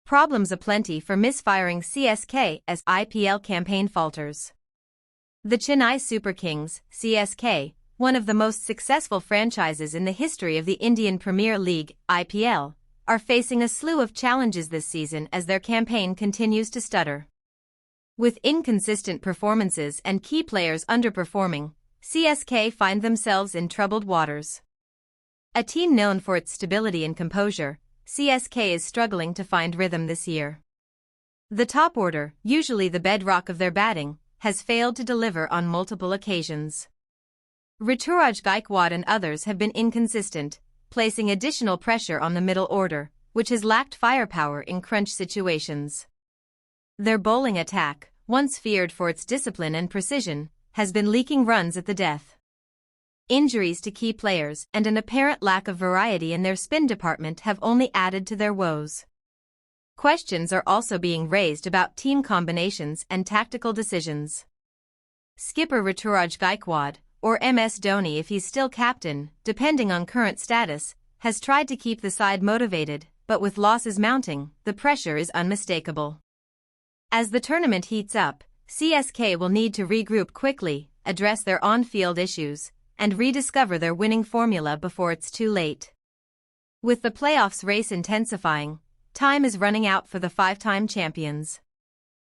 Problems aplenty for misfiring CSK as IPL campaign falters. The Chennai Super Kings, CSK, one of the most successful franchises in the history of the Indian Premier League, IPL, are facing a slew of challenges this season as their campaign continues to stutter. With inconsistent performances and key players underperforming, CSK find themselves in troubled waters. A team known for its stability and composure, CSK is struggling to find rhythm this year. The top order, usually the bedrock of their batting, has failed to deliver on multiple occasions. Ruturaj Gaikwad and others have been inconsistent, placing additional pressure on the middle order, which has lacked firepower in crunch situations. Their bowling attack, once feared for its discipline and precision, has been leaking runs at the death. Injuries to key players and an apparent lack of variety in their spin department have only added to their woes. Questions are also being raised about team combinations and tactical decisions. Skipper Ruturaj Gaikwad, or MS Dhoni if he's still captain, depending on current status, has tried to keep the side motivated, but with losses mounting, the pressure is unmistakable. As the tournament heats up, CSK will need to regroup quickly, address their on-field issues, and rediscover their winning formula before it's too late. With the playoffs race intensifying, time is running out for the five-time champions.